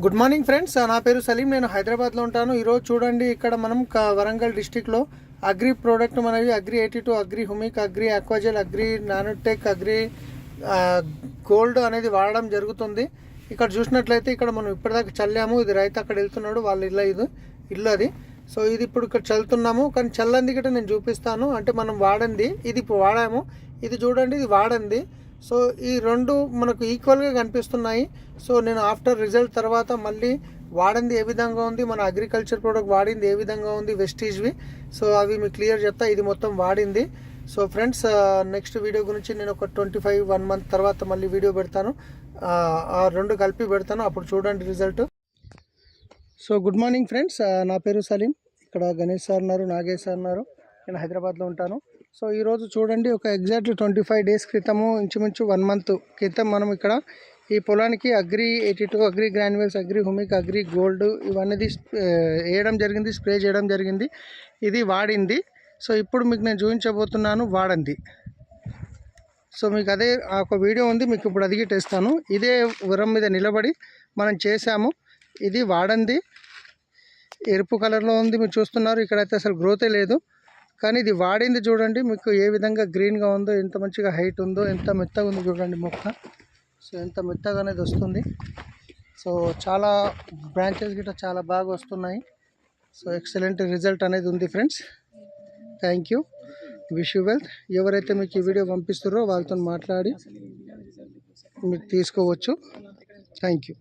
Good morning friends, నా పేరు సలీం. నేను హైదరాబాద్లో ఉంటాను. ఈరోజు చూడండి, ఇక్కడ మనం వరంగల్ డిస్టిక్లో అగ్రి ప్రోడక్ట్ మనవి agri 82, agri humic, agri aquagel, agri nanotech, agri gold అనేది వాడడం జరుగుతుంది. ఇక్కడ చూసినట్లయితే ఇక్కడ మనం ఇప్పటిదాకా చల్లాము. ఇది రైతు అక్కడ వెళ్తున్నాడు, వాళ్ళ ఇల్లు అది. సో ఇది ఇప్పుడు ఇక్కడ చల్లుతున్నాము, కానీ చల్లంది గిట్ట నేను చూపిస్తాను. అంటే మనం వాడంది ఇది ఇప్పుడు వాడాము, ఇది చూడండి ఇది వాడంది. సో ఈ రెండు మనకు ఈక్వల్గా కనిపిస్తున్నాయి. సో నేను ఆఫ్టర్ రిజల్ట్ తర్వాత మళ్ళీ వాడింది ఏ విధంగా ఉంది, మన అగ్రికల్చర్ ప్రోడక్ట్ వాడింది ఏ విధంగా ఉంది, వెస్టీజ్వి, సో అవి మీకు క్లియర్ చెప్తా. ఇది మొత్తం వాడింది. సో ఫ్రెండ్స్, నెక్స్ట్ వీడియో గురించి నేను ఒక 1 మంత్ తర్వాత మళ్ళీ వీడియో పెడతాను. ఆ రెండు కలిపి పెడతాను, అప్పుడు చూడండి result. So good morning friends, నా పేరు సలీం. ఇక్కడ గణేష్ సార్ ఉన్నారు, నాగేష్ సార్ ఉన్నారు. నేను హైదరాబాద్లో ఉంటాను. సో ఈరోజు చూడండి, ఒక ఎగ్జాక్ట్లీ 25 డేస్ క్రితము, ఇంచుమించు 1 మంత్ క్రితం మనం ఇక్కడ ఈ పొలానికి agri 82, agri granules, agri humic, agri gold ఇవన్నీ వేయడం జరిగింది, స్ప్రే చేయడం జరిగింది. ఇది వాడింది. సో ఇప్పుడు మీకు నేను చూపించబోతున్నాను వాడంది. సో మీకు అదే ఒక వీడియో ఉంది, మీకు ఇప్పుడు అది తెస్తాను. ఇదే ఉరం మీద నిలబడి మనం చేసాము. ఇది వాడంది, ఎరుపు కలర్లో ఉంది, మీరు చూస్తున్నారు. ఇక్కడైతే అసలు గ్రోతే లేదు, కానీ ఇది వాడింది. చూడండి మీకు ఏ విధంగా గ్రీన్గా ఉందో, ఎంత మంచిగా హైట్ ఉందో, ఎంత మెత్తగా ఉందో చూడండి మొక్క. సో ఎంత మెత్తగా అనేది వస్తుంది. సో చాలా బ్రాంచెస్ గిట్ట చాలా బాగా వస్తున్నాయి. సో ఎక్సలెంట్ రిజల్ట్ అనేది ఉంది friends. Thank you, wish you wealth. ఎవరైతే మీకు ఈ వీడియో పంపిస్తారో వాళ్ళతో మాట్లాడి మీరు తీసుకోవచ్చు. Thank you.